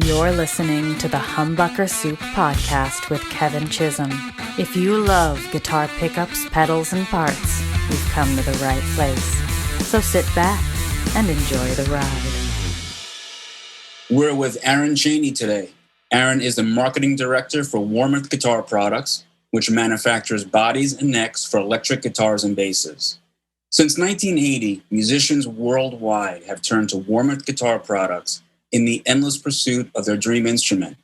You're listening to the Humbucker Soup Podcast with Kevin Chisholm. If you love guitar pickups, pedals, and parts, you've come to the right place. So sit back and enjoy the ride. We're with Aaron Cheney today. Aaron is the marketing director for Warmoth Guitar Products, which manufactures bodies and necks for electric guitars and basses. Since 1980, musicians worldwide have turned to Warmoth Guitar Products in the endless pursuit of their dream instrument.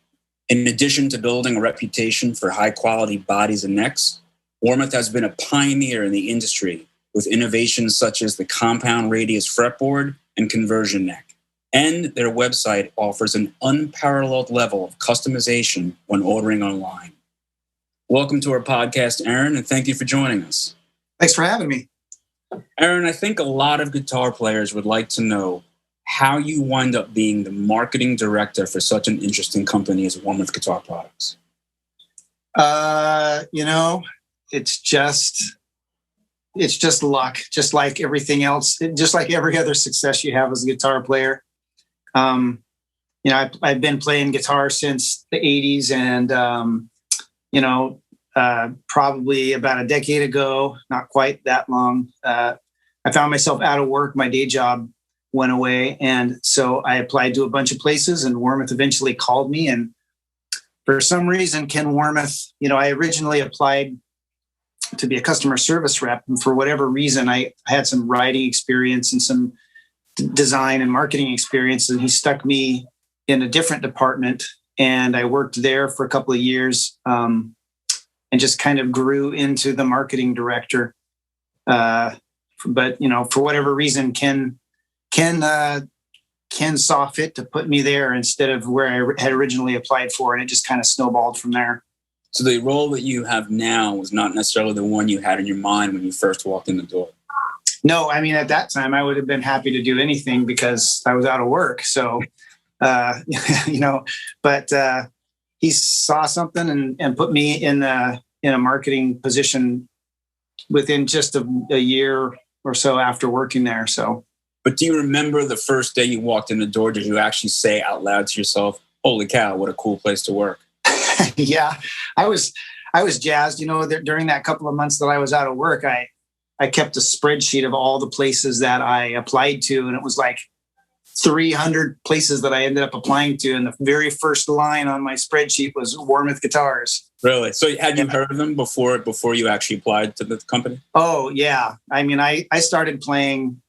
In addition to building a reputation for high-quality bodies and necks, Warmoth has been a pioneer in the industry with innovations such as the compound radius fretboard and conversion neck. And their website offers an unparalleled level of customization when ordering online. Welcome to our podcast, Aaron, and thank you for joining us. Thanks for having me. Aaron, I think a lot of guitar players would like to know how you wind up being the marketing director for such an interesting company as Warmoth Guitar Products. It's just luck, just like everything else, just like every other success you have as a guitar player. I've been playing guitar since the 80s and, probably about a decade ago, not quite that long, I found myself out of work. My day job went away. And so I applied to a bunch of places and Warmoth eventually called me. And for some reason, Ken Warmoth, I originally applied to be a customer service rep. And for whatever reason, I had some writing experience and some design and marketing experience. And he stuck me in a different department. And I worked there for a couple of years and just kind of grew into the marketing director. But for whatever reason, Ken saw fit to put me there instead of where I had originally applied for, and it just kind of snowballed from there. So the role that you have now was not necessarily the one you had in your mind when you first walked in the door. No, I mean, at that time, I would have been happy to do anything because I was out of work. So, but he saw something and put me in a marketing position within just a year or so after working there. So. But do you remember the first day you walked in the door? Did you actually say out loud to yourself, "Holy cow, what a cool place to work"? Yeah, I was jazzed. During that couple of months that I was out of work, I kept a spreadsheet of all the places that I applied to, and it was like 300 places that I ended up applying to. And the very first line on my spreadsheet was Warmoth Guitars. Really? So had you heard of them before you actually applied to the company? Oh yeah. I mean, I started playing.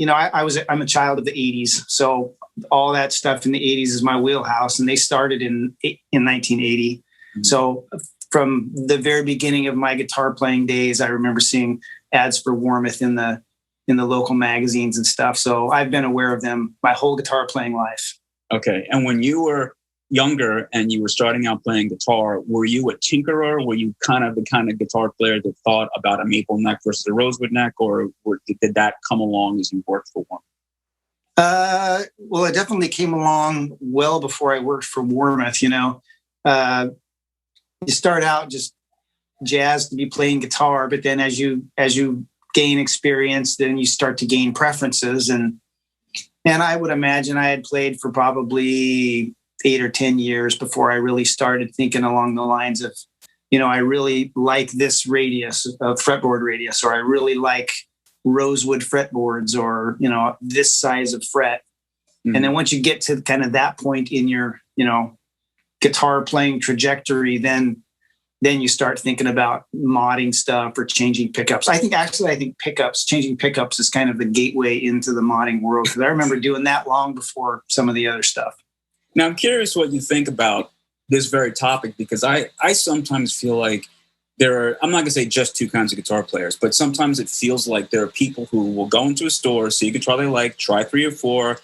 I'm a child of the 80s, so all that stuff in the 80s is my wheelhouse, and they started in 1980. Mm-hmm. So from the very beginning of my guitar playing days, I remember seeing ads for Warmoth in the local magazines and stuff. So I've been aware of them my whole guitar playing life. Okay. And when you were younger and you were starting out playing guitar, were you a tinkerer? Were you the kind of guitar player that thought about a maple neck versus a rosewood neck, or did that come along as you worked for Warmoth? Well, it definitely came along well before I worked for Warmoth. You start out just jazzed to be playing guitar, but then as you gain experience, then you start to gain preferences. And I would imagine I had played for probably 8 or 10 years before I really started thinking along the lines of, I really like this radius of fretboard radius, or I really like rosewood fretboards, or, this size of fret. Mm-hmm. And then once you get to kind of that point in your, guitar playing trajectory, then you start thinking about modding stuff or changing pickups. I think changing pickups is kind of the gateway into the modding world, because I remember doing that long before some of the other stuff. Now, I'm curious what you think about this very topic, because I sometimes feel like I'm not going to say just two kinds of guitar players, but sometimes it feels like there are people who will go into a store, see a guitar they like, try 3 or 4.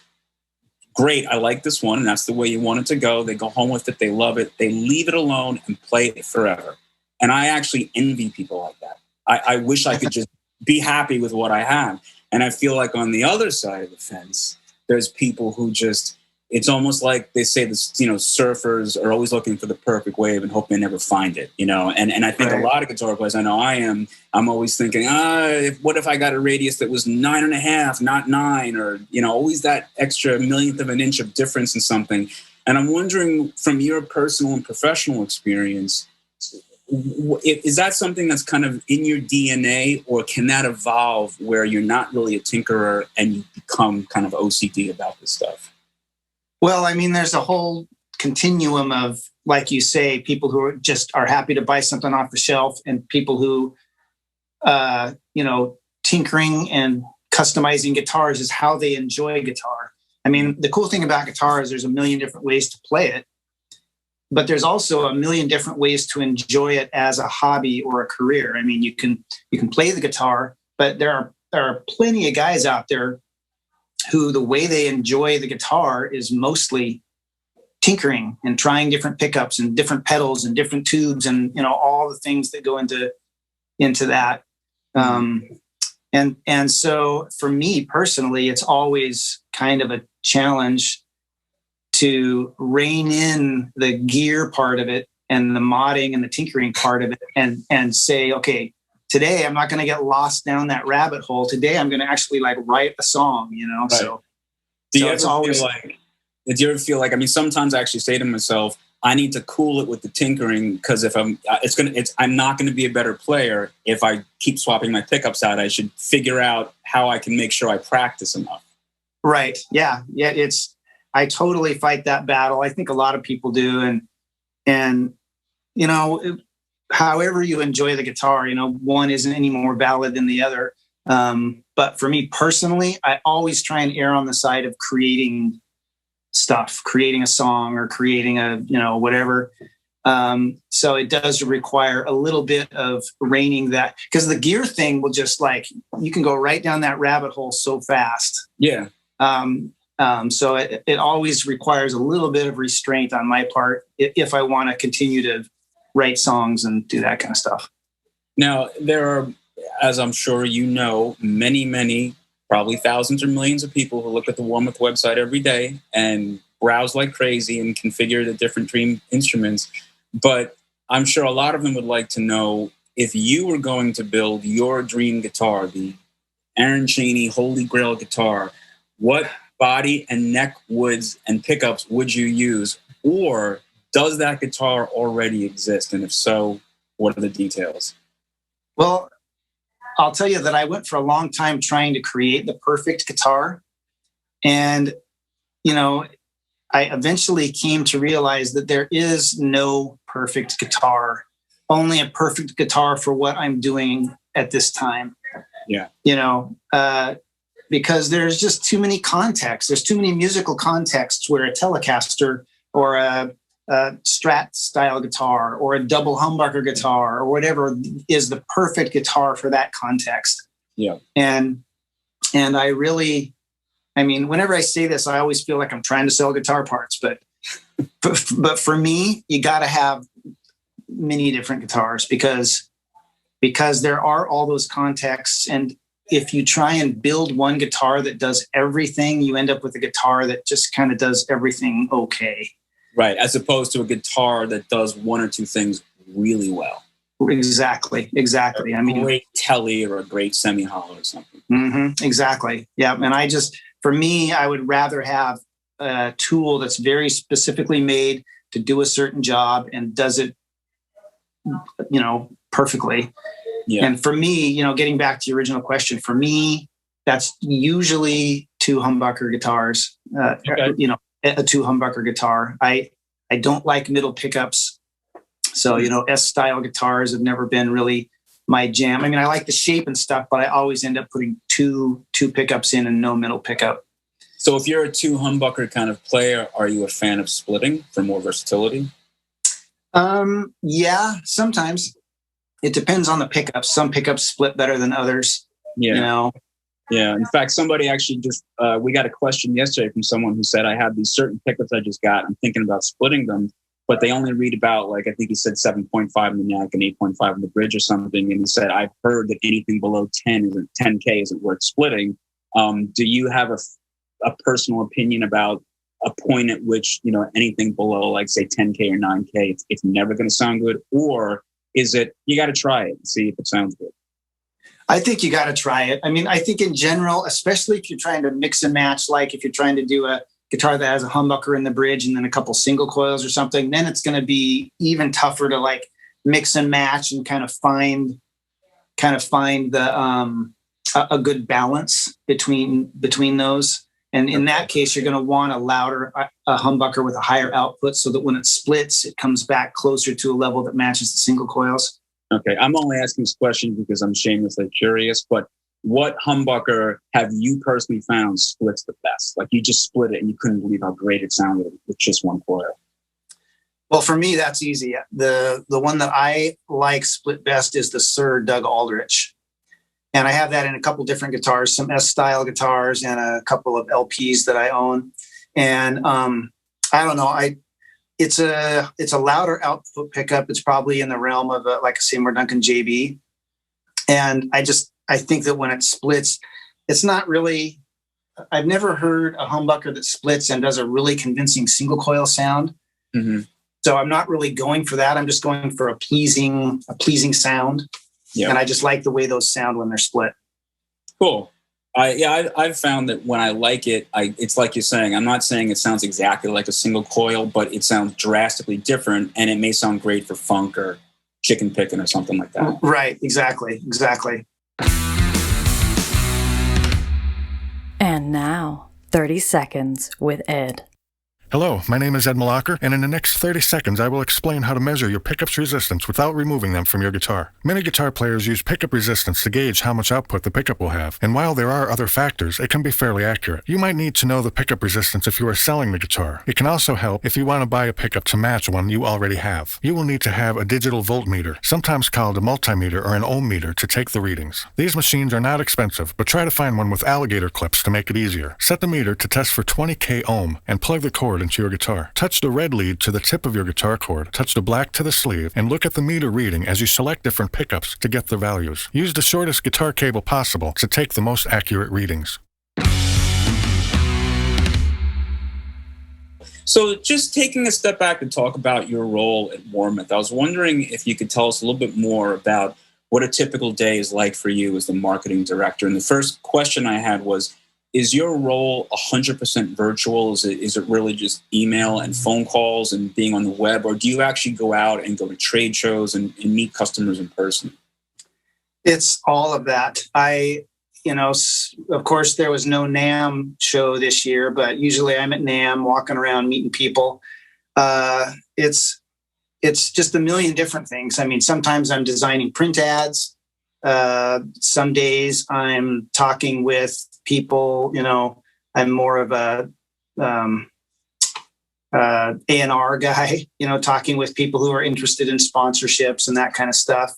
Great, I like this one, and that's the way you want it to go. They go home with it, they love it, they leave it alone and play it forever. And I actually envy people like that. I wish I could just be happy with what I have. And I feel like on the other side of the fence, there's people who just, it's almost like they say this, surfers are always looking for the perfect wave and hope they never find it, and I think a lot of guitar players, I know I am, I'm always thinking, what if I got a radius that was 9.5, not 9, or, always that extra millionth of an inch of difference in something. And I'm wondering, from your personal and professional experience, is that something that's kind of in your DNA, or can that evolve where you're not really a tinkerer and you become kind of OCD about this stuff? Well, I mean, there's a whole continuum of, like you say, people who are happy to buy something off the shelf, and people who, tinkering and customizing guitars is how they enjoy guitar. I mean, the cool thing about guitar is there's a million different ways to play it, but there's also a million different ways to enjoy it as a hobby or a career. I mean, you can play the guitar, but there are plenty of guys out there who the way they enjoy the guitar is mostly tinkering and trying different pickups and different pedals and different tubes and all the things that go into that. And so for me personally, it's always kind of a challenge to rein in the gear part of it and the modding and the tinkering part of it, and say, okay, today I'm not going to get lost down that rabbit hole. Today I'm going to actually write a song, Right. So do you ever feel like, I mean, sometimes I actually say to myself, I need to cool it with the tinkering, because if I'm not going to be a better player if I keep swapping my pickups out. I should figure out how I can make sure I practice enough. Right. Yeah. I totally fight that battle. I think a lot of people do. And however you enjoy the guitar, one isn't any more valid than the other. But for me personally, I always try and err on the side of creating stuff, creating a song or creating a, whatever. So it does require a little bit of reining that, because the gear thing will just you can go right down that rabbit hole so fast. Yeah. So it always requires a little bit of restraint on my part if I want to continue to write songs and do that kind of stuff. Now, there are, as I'm sure many, many, probably thousands or millions of people who look at the Warmoth website every day and browse like crazy and configure the different dream instruments. But I'm sure a lot of them would like to know, if you were going to build your dream guitar, the Aaron Cheney Holy Grail guitar, what body and neck woods and pickups would you use? Or does that guitar already exist? And if so, what are the details? Well, I'll tell you that I went for a long time trying to create the perfect guitar. And, I eventually came to realize that there is no perfect guitar, only a perfect guitar for what I'm doing at this time. Yeah. Because there's just too many contexts. There's too many musical contexts where a Telecaster or a Strat style guitar or a double humbucker guitar or whatever is the perfect guitar for that context. Yeah. And I really, whenever I say this, I always feel like I'm trying to sell guitar parts, but for me, you got to have many different guitars because there are all those contexts. And if you try and build one guitar that does everything, you end up with a guitar that just kind of does everything okay. Right, as opposed to a guitar that does one or two things really well. Exactly. A great telly or a great semi-hollow or something. Mm-hmm, exactly. Yeah, and for me, I would rather have a tool that's very specifically made to do a certain job and does it, perfectly. Yeah. And for me, getting back to the original question, for me, that's usually two humbucker guitars. Okay. A two humbucker guitar. I don't like middle pickups. So, S-style guitars have never been really my jam. I like the shape and stuff, but I always end up putting two pickups in and no middle pickup. So if you're a two humbucker kind of player, are you a fan of splitting for more versatility? Yeah, sometimes. It depends on the pickups. Some pickups split better than others. Yeah. Yeah. In fact, somebody actually we got a question yesterday from someone who said, I have these certain pickups I just got. I'm thinking about splitting them, but they only read about, I think he said 7.5 in the neck and 8.5 in the bridge or something. And he said, I've heard that anything below 10K isn't worth splitting. Do you have a personal opinion about a point at which, anything below, say 10K or 9K, it's never going to sound good? Or is it, you got to try it and see if it sounds good? I think you got to try it. I think in general, especially if you're trying to mix and match, like if you're trying to do a guitar that has a humbucker in the bridge and then a couple single coils or something, then it's going to be even tougher to like mix and match and kind of find the a good balance between those. And in that case, you're going to want a humbucker with a higher output so that when it splits, it comes back closer to a level that matches the single coils. Okay, I'm only asking this question because I'm shamelessly curious, but what humbucker have you personally found splits the best? Like you just split it and you couldn't believe how great it sounded with just one coil. Well, for me, that's easy. The one that I like split best is the Sir Doug Aldrich. And I have that in a couple different guitars, some S-style guitars and a couple of LPs that I own. And I don't know, it's a louder output pickup. It's probably in the realm of like a Seymour Duncan JB. And I think that when it splits, it's not really, I've never heard a humbucker that splits and does a really convincing single coil sound. Mm-hmm. So I'm not really going for that. I'm just going for a pleasing sound. Yeah. And I just like the way those sound when they're split. Cool. I've found that when I like it, it's like you're saying, I'm not saying it sounds exactly like a single coil, but it sounds drastically different and it may sound great for funk or chicken picking or something like that. Right. Exactly. And now, 30 Seconds with Ed. Hello, my name is Ed Malaker, and in the next 30 seconds I will explain how to measure your pickup's resistance without removing them from your guitar. Many guitar players use pickup resistance to gauge how much output the pickup will have, and while there are other factors, it can be fairly accurate. You might need to know the pickup resistance if you are selling the guitar. It can also help if you want to buy a pickup to match one you already have. You will need to have a digital voltmeter, sometimes called a multimeter or an ohm meter, to take the readings. These machines are not expensive, but try to find one with alligator clips to make it easier. Set the meter to test for 20k ohm and plug the cord into your guitar. Touch the red lead to the tip of your guitar cord, touch the black to the sleeve, and look at the meter reading as you select different pickups to get the values. Use the shortest guitar cable possible to take the most accurate readings. So just taking a step back to talk about your role at Warmoth, I was wondering if you could tell us a little bit more about what a typical day is like for you as the marketing director. And the first question I had was, is your role 100% virtual? Is it really just email and phone calls and being on the web? Or do you actually go out and go to trade shows and meet customers in person? It's all of that. Of course, there was no NAMM show this year, but usually I'm at NAMM walking around meeting people. It's just a million different things. I mean, sometimes I'm designing print ads. Some days I'm talking with people, I'm more of a A&R guy, talking with people who are interested in sponsorships and that kind of stuff.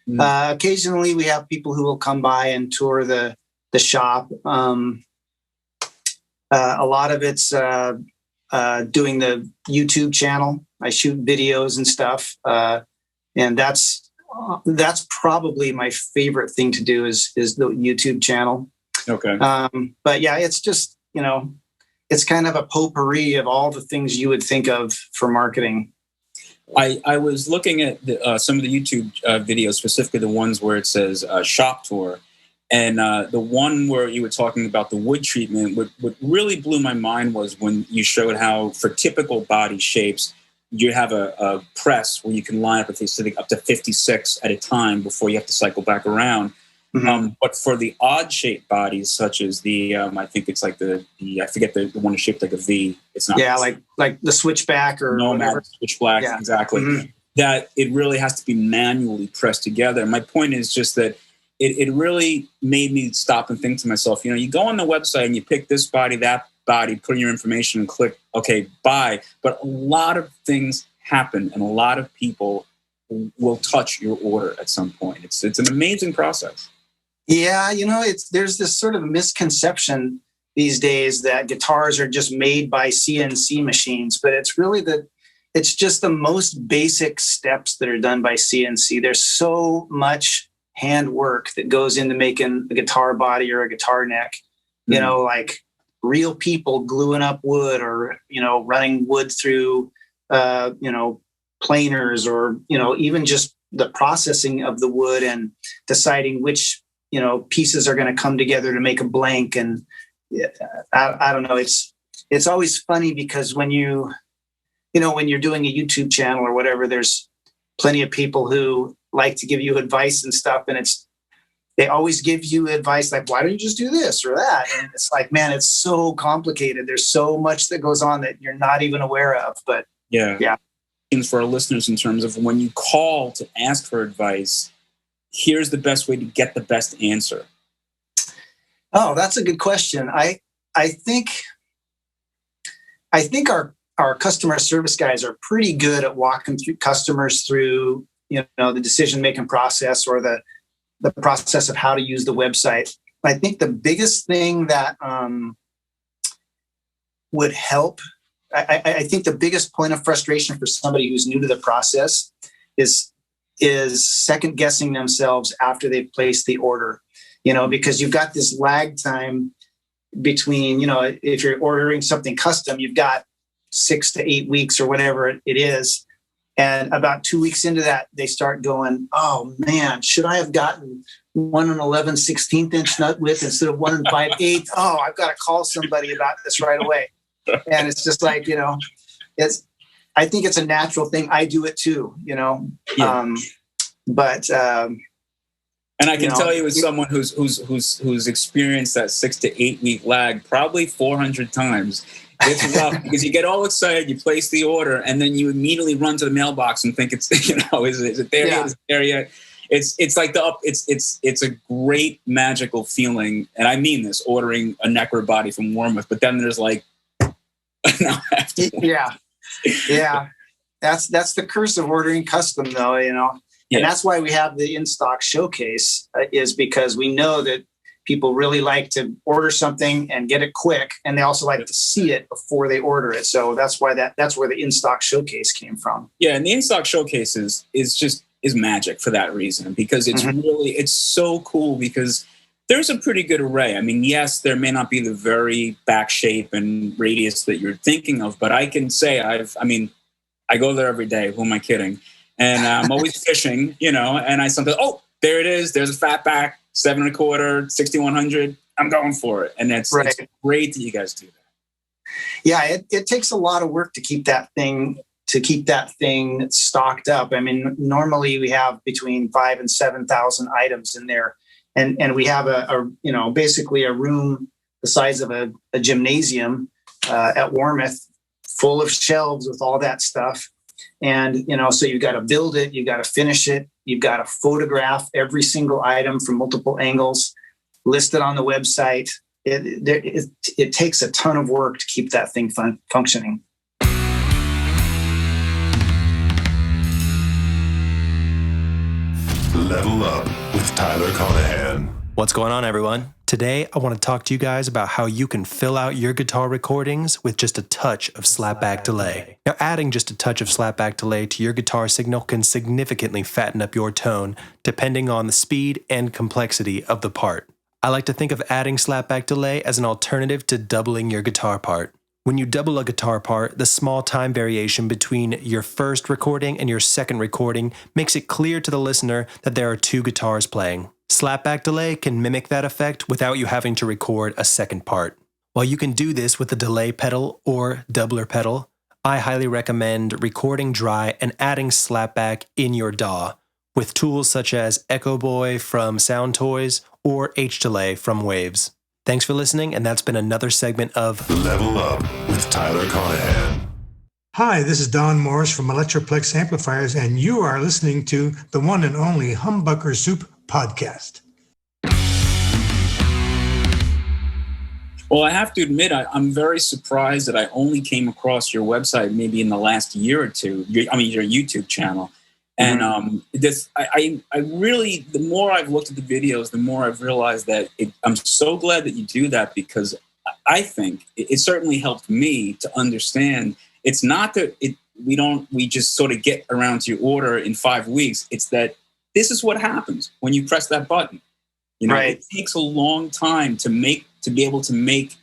Mm. Occasionally we have people who will come by and tour the shop. A lot of it's doing the YouTube channel. I shoot videos and stuff. And that's probably my favorite thing to do is the YouTube channel. Okay. But yeah, it's just, it's kind of a potpourri of all the things you would think of for marketing. I was looking at some of the YouTube videos, specifically the ones where it says shop tour. And the one where you were talking about the wood treatment, what really blew my mind was when you showed how for typical body shapes, you have a press where you can line up, if you're sitting up to 56 at a time before you have to cycle back around. Mm-hmm. But for the odd shaped bodies, such as the, I think it's like the I forget the one shaped like a V. It's not. Yeah, like the switchback or whatever. Switchback, yeah. Exactly. Mm-hmm. That it really has to be manually pressed together. My point is just that it really made me stop and think to myself, you go on the website and you pick this body, that body, put in your information and click, okay, buy. But a lot of things happen and a lot of people will touch your order at some point. It's an amazing process. Yeah, there's this sort of misconception these days that guitars are just made by CNC machines, but it's really it's just the most basic steps that are done by CNC. There's so much handwork that goes into making a guitar body or a guitar neck, like real people gluing up wood or, running wood through, planers or, even just the processing of the wood and deciding which, pieces are going to come together to make a blank. And I don't know, it's it's always funny because when when you're doing a YouTube channel or whatever, there's plenty of people who like to give you advice and stuff. And they always give you advice like, why don't you just do this or that? And it's like, man, it's so complicated. There's so much that goes on that you're not even aware of. But yeah. For our listeners, in terms of when you call to ask for advice, here's the best way to get the best answer. Oh, that's a good question. I think our customer service guys are pretty good at walking through customers through, the decision-making process or the process of how to use the website. I think the biggest thing that would help, I think the biggest point of frustration for somebody who's new to the process is second guessing themselves after they've placed the order, because you've got this lag time between, if you're ordering something custom, you've got 6 to 8 weeks or whatever it is. And about 2 weeks into that, they start going, oh man, should I have gotten 1 11/16 inch nut width instead of 1 5/8? Oh, I've got to call somebody about this right away. And it's just like, I think it's a natural thing. I do it too, Yeah. And I can tell you, as someone who's experienced that 6 to 8 week lag probably 400 times, it's rough because you get all excited, you place the order, and then you immediately run to the mailbox and think it's, is it there yet? Is it there yet? It's like it's a great magical feeling, and I mean this, ordering a neck or body from Warmoth, but then there's like, now I have to. Yeah. That's the curse of ordering custom, though, And that's why we have the in-stock showcase, is because we know that people really like to order something and get it quick, and they also like to see it before they order it. So that's why that's where the in-stock showcase came from. Yeah, and the in-stock showcase is magic for that reason, because it's it's so cool because there's a pretty good array. I mean, yes, there may not be the very back shape and radius that you're thinking of, but I can say I go there every day. Who am I kidding? And I'm always fishing, and I sometimes, there it is. There's a fat back, 7 1/4, 6100. I'm going for it. And it's great that you guys do that. Yeah, it takes a lot of work to keep that thing stocked up. I mean, normally we have between 5,000 and 7,000 items in there. And we have basically a room the size of a gymnasium at Warmoth, full of shelves with all that stuff. And, so you've got to build it, you've got to finish it, you've got to photograph every single item from multiple angles, list it on the website. It takes a ton of work to keep that thing functioning. Level Up with Tyler Connaghan. What's going on, everyone? Today, I want to talk to you guys about how you can fill out your guitar recordings with just a touch of slapback delay. Now, adding just a touch of slapback delay to your guitar signal can significantly fatten up your tone, depending on the speed and complexity of the part. I like to think of adding slapback delay as an alternative to doubling your guitar part. When you double a guitar part, the small time variation between your first recording and your second recording makes it clear to the listener that there are two guitars playing. Slapback delay can mimic that effect without you having to record a second part. While you can do this with the delay pedal or doubler pedal, I highly recommend recording dry and adding slapback in your DAW with tools such as Echo Boy from Sound Toys or H-Delay from Waves. Thanks for listening, and that's been another segment of Level Up with Tyler Connaghan. Hi, this is Don Morris from Electroplex Amplifiers, and you are listening to the one and only Humbucker Soup Podcast. Well, I have to admit, I'm very surprised that I only came across your website maybe in the last year or two. Your YouTube channel. And I really, the more I've looked at the videos, the more I've realized that I'm so glad that you do that, because I think it certainly helped me to understand it's not that we just sort of get around to your order in 5 weeks. It's that this is what happens when you press that button. It takes a long time to be able to make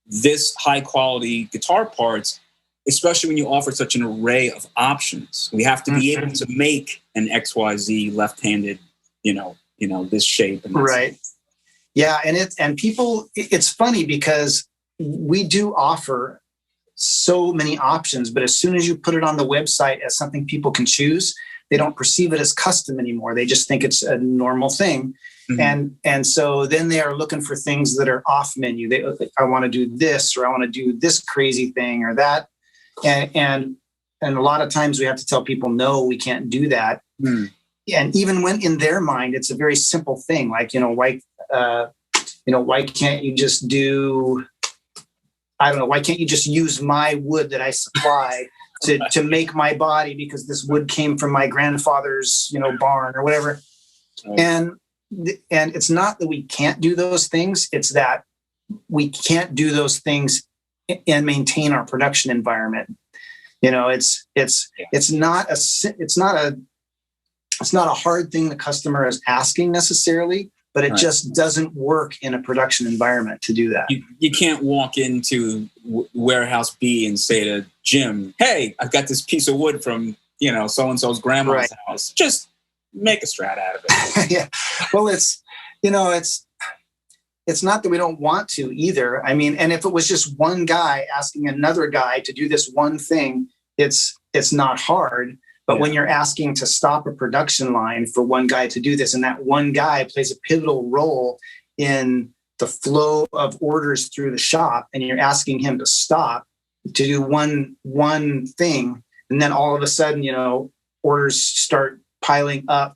this high quality guitar parts, especially when you offer such an array of options. We have to be able to make an XYZ left-handed, this shape. And right. Yeah. And people, it's funny because we do offer so many options, but as soon as you put it on the website as something people can choose, they don't perceive it as custom anymore. They just think it's a normal thing. And so then they are looking for things that are off menu. I want to do this, or I want to do this crazy thing or that. And a lot of times we have to tell people, no, we can't do that. And even when in their mind, it's a very simple thing. Like, why can't you just do, I don't know, why can't you just use my wood that I supply to make my body, because this wood came from my grandfather's, barn or whatever. And it's not that we can't do those things. It's that we can't do those things and maintain our production environment. It's not a hard thing the customer is asking necessarily, but it just doesn't work in a production environment to do that. You can't walk into warehouse B and say to Jim, hey, I've got this piece of wood from, so-and-so's grandma's house. Just make a Strat out of it. Yeah. Well, it's not that we don't want to either. I mean, and if it was just one guy asking another guy to do this one thing, it's not hard. But when you're asking to stop a production line for one guy to do this, and that one guy plays a pivotal role in the flow of orders through the shop, and you're asking him to stop to do one thing, and then all of a sudden, orders start piling up,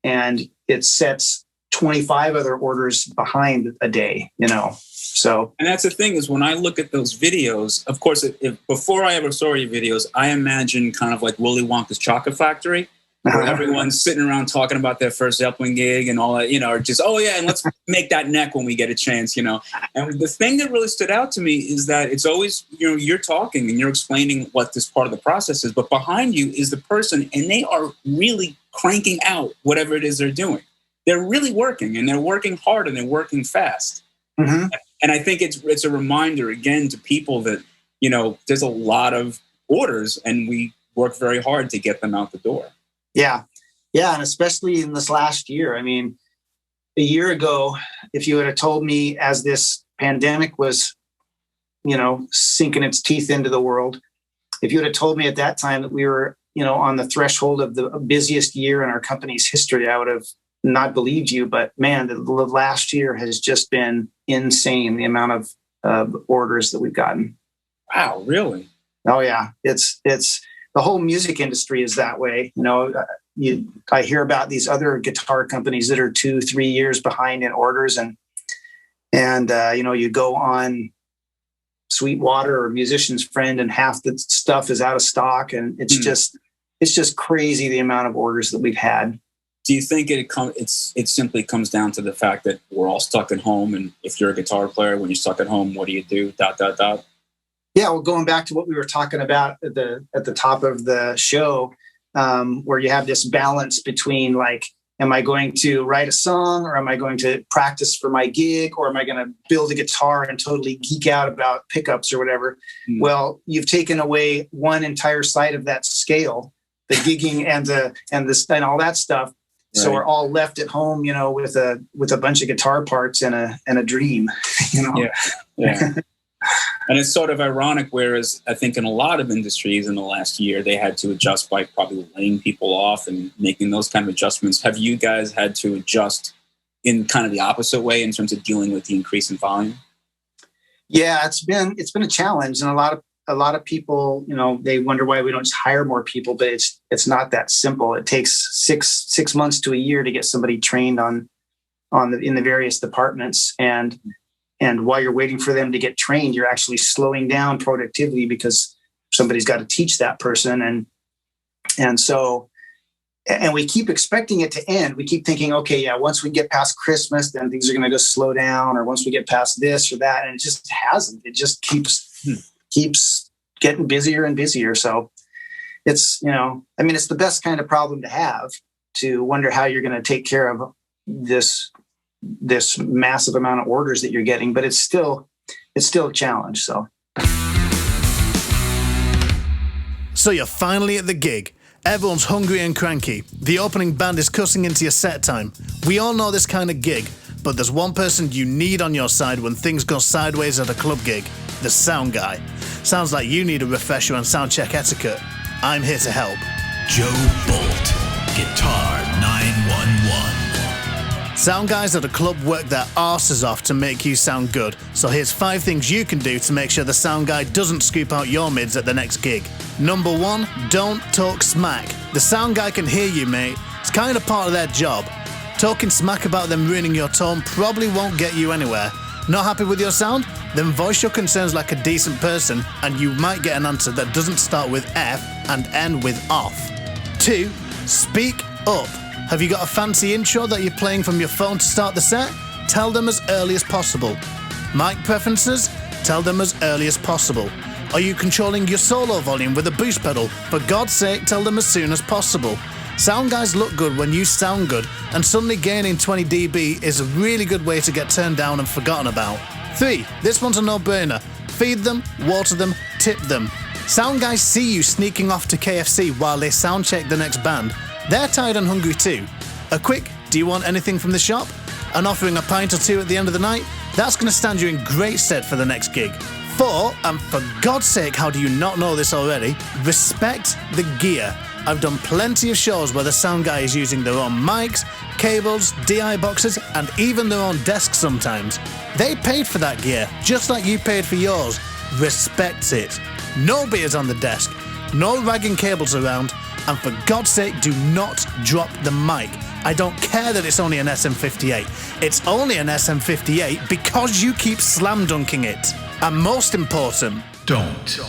and it sets 25 other orders behind a day, So, and that's the thing, is when I look at those videos, of course, before I ever saw your videos, I imagine kind of like Willy Wonka's Chocolate Factory, where everyone's sitting around talking about their first Zeppelin gig and all that, or just, oh yeah, and let's make that neck when we get a chance, And the thing that really stood out to me is that it's always, you're talking and you're explaining what this part of the process is, but behind you is the person, and they are really cranking out whatever it is they're doing. They're really working, and they're working hard, and they're working fast. Mm-hmm. And I think it's a reminder again to people that, there's a lot of orders, and we work very hard to get them out the door. Yeah. Yeah. And especially in this last year, I mean, a year ago, if you had told me as this pandemic was, sinking its teeth into the world, if you had told me at that time that we were, on the threshold of the busiest year in our company's history, I would have not believed you. But man, the last year has just been insane, the amount of orders that we've gotten. Wow, really? Oh yeah. It's the whole music industry is that way. I hear about these other guitar companies that are 2-3 years behind in orders, and you go on Sweetwater or Musician's Friend, and half the stuff is out of stock, and it's just crazy the amount of orders that we've had. Do you think it simply comes down to the fact that we're all stuck at home, and if you're a guitar player, when you're stuck at home, what do you do? ... Yeah, well, going back to what we were talking about at the top of the show, where you have this balance between like, am I going to write a song, or am I going to practice for my gig, or am I going to build a guitar and totally geek out about pickups or whatever? Well, you've taken away one entire side of that scale, the gigging and all that stuff. Right. So we're all left at home, with a bunch of guitar parts and a dream, Yeah. And it's sort of ironic, whereas I think in a lot of industries in the last year, they had to adjust by probably laying people off and making those kind of adjustments. Have you guys had to adjust in kind of the opposite way in terms of dealing with the increase in volume? Yeah, it's been a challenge. And a lot of people, they wonder why we don't just hire more people, but it's not that simple. It takes six months to a year to get somebody trained in the various departments. And while you're waiting for them to get trained, you're actually slowing down productivity because somebody's got to teach that person. And we keep expecting it to end. We keep thinking, okay, yeah, once we get past Christmas, then things are going to just slow down, or once we get past this or that. And it just hasn't. It just keeps getting busier and busier. So it's, it's the best kind of problem to have, to wonder how you're going to take care of this massive amount of orders that you're getting, but it's still a challenge. So you're finally at the gig. Everyone's hungry and cranky. The opening band is cussing into your set time. We all know this kind of gig, but there's one person you need on your side when things go sideways at a club gig: the sound guy. Sounds like you need a refresher on Soundcheck Etiquette. I'm here to help. Joe Boult, Guitar 911. Sound guys at a club work their arses off to make you sound good, so here's 5 things you can do to make sure the sound guy doesn't scoop out your mids at the next gig. Number 1, don't talk smack. The sound guy can hear you, mate. It's kind of part of their job. Talking smack about them ruining your tone probably won't get you anywhere. Not happy with your sound? Then voice your concerns like a decent person, and you might get an answer that doesn't start with F and end with off. 2, speak up. Have you got a fancy intro that you're playing from your phone to start the set? Tell them as early as possible. Mic preferences? Tell them as early as possible. Are you controlling your solo volume with a boost pedal? For God's sake, tell them as soon as possible. Sound guys look good when you sound good, and suddenly gaining 20 dB is a really good way to get turned down and forgotten about. 3, this one's a no-brainer. Feed them, water them, tip them. Sound guys see you sneaking off to KFC while they sound check the next band. They're tired and hungry too. A quick, do you want anything from the shop? And offering a pint or 2 at the end of the night? That's going to stand you in great stead for the next gig. 4, and for God's sake, how do you not know this already? Respect the gear. I've done plenty of shows where the sound guy is using their own mics, cables, DI boxes, and even their own desk sometimes. They paid for that gear, just like you paid for yours. Respect it. No beers on the desk, no ragging cables around, and for God's sake, do not drop the mic. I don't care that it's only an SM58. It's only an SM58 because you keep slam dunking it. And most important, Don't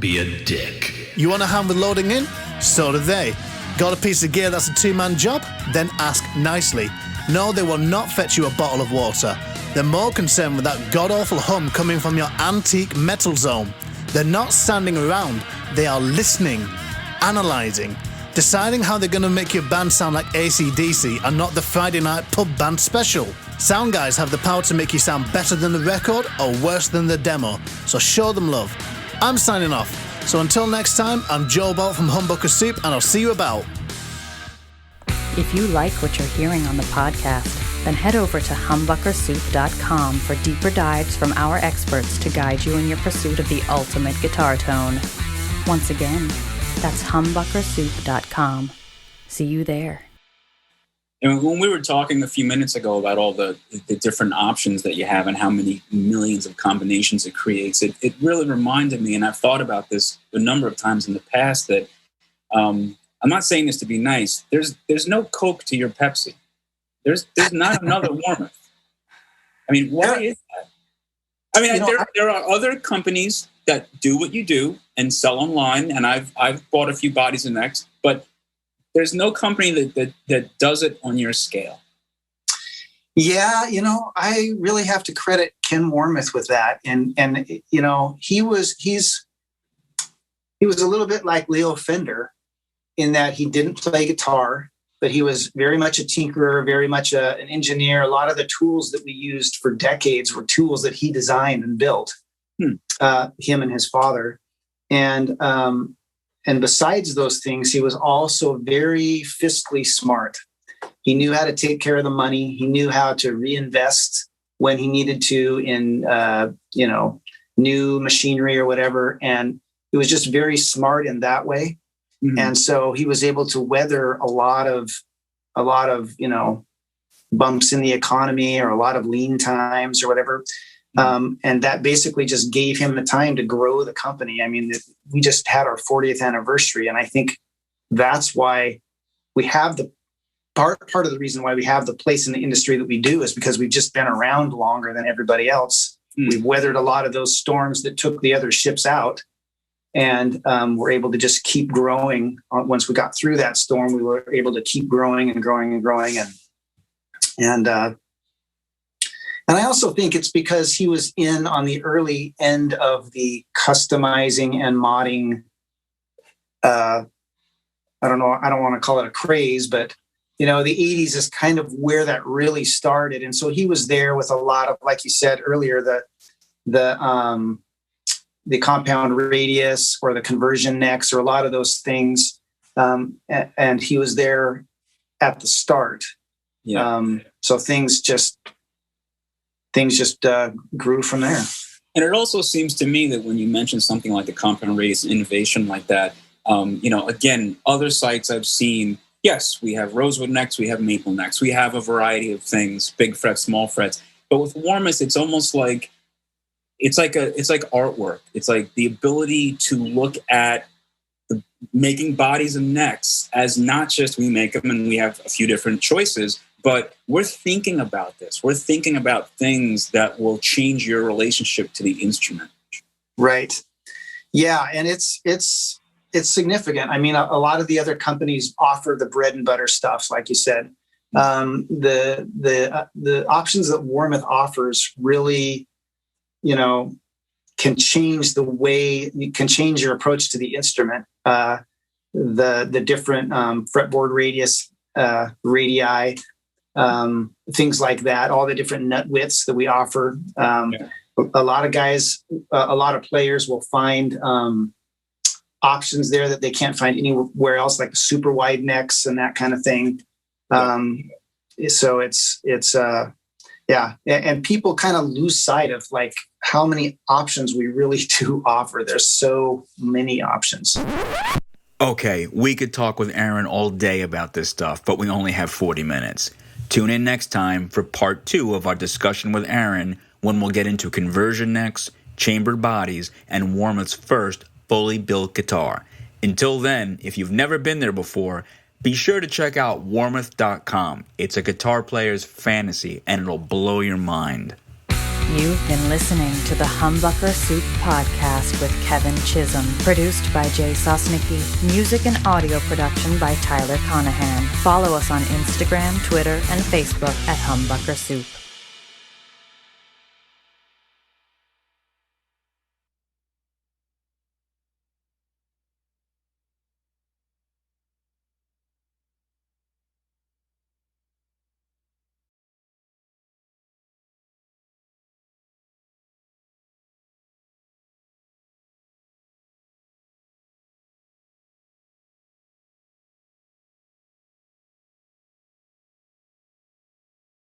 be a dick. you want a hand with loading in? So do they. Got a piece of gear that's a 2-man job? Then ask nicely. No, they will not fetch you a bottle of water. They're more concerned with that god-awful hum coming from your antique metal zone. They're not standing around. They are listening, analysing, deciding how they're going to make your band sound like AC/DC and not the Friday night pub band special. Sound guys have the power to make you sound better than the record or worse than the demo, so show them love. I'm signing off. So until next time, I'm Joe Boult from Humbucker Soup, and I'll see you about. If you like what you're hearing on the podcast, then head over to humbuckersoup.com for deeper dives from our experts to guide you in your pursuit of the ultimate guitar tone. Once again, that's humbuckersoup.com. See you there. And when we were talking a few minutes ago about all the different options that you have and how many millions of combinations it creates, it really reminded me, and I've thought about this a number of times in the past, that I'm not saying this to be nice. There's no Coke to your Pepsi. There's not another Warmoth. I mean, why is that? I mean, there are other companies that do what you do and sell online, and I've bought a few bodies and necks, but there's no company that does it on your scale. Yeah, I really have to credit Ken Warmoth with that, and he was a little bit like Leo Fender in that he didn't play guitar, but he was very much a tinkerer, very much an engineer. A lot of the tools that we used for decades were tools that he designed and built. Him and his father, and besides those things, he was also very fiscally smart. He knew how to take care of the money. He knew how to reinvest when he needed to in, new machinery or whatever. And he was just very smart in that way. Mm-hmm. And so he was able to weather a lot of, bumps in the economy or a lot of lean times or whatever. And that basically just gave him the time to grow the company. I mean, we just had our 40th anniversary. And I think that's why we have the part of the reason why we have the place in the industry that we do is because we've just been around longer than everybody else. We've weathered a lot of those storms that took the other ships out. And we're able to just keep growing. Once we got through that storm, we were able to keep growing and growing and growing. And I also think it's because he was in on the early end of the customizing and modding. I don't know. I don't want to call it a craze, but the 80s is kind of where that really started. And so he was there with a lot of, like you said earlier, the compound radius or the conversion necks or a lot of those things. And he was there at the start. Yeah. So things just grew from there. And it also seems to me that when you mention something like a compound radius innovation like that, again, other sites I've seen, yes, we have rosewood necks, we have maple necks, we have a variety of things, big frets, small frets. But with Warmoth, it's almost like it's like artwork. It's like the ability to look at making bodies and necks as not just we make them and we have a few different choices, but we're thinking about this. We're thinking about things that will change your relationship to the instrument. Right. Yeah, and it's significant. I mean, a lot of the other companies offer the bread and butter stuff, like you said. The options that Warmoth offers really, can change change your approach to the instrument. The different fretboard radius, radii, things like that, all the different nut widths that we offer. A lot of guys, a lot of players will find options there that they can't find anywhere else, like the super wide necks and that kind of thing. So it's and people kind of lose sight of like how many options we really do offer. There's so many options. Okay, we could talk with Aaron all day about this stuff, but we only have 40 minutes. Tune in next time for part 2 of our discussion with Aaron, when we'll get into conversion necks, chambered bodies, and Warmoth's first fully built guitar. Until then, if you've never been there before, be sure to check out warmoth.com. It's a guitar player's fantasy, and it'll blow your mind. You've been listening to the Humbucker Soup Podcast with Kevin Chisholm, produced by Jay Sosnicki, music and audio production by Tyler Connaghan. Follow us on Instagram, Twitter, and Facebook at Humbucker Soup.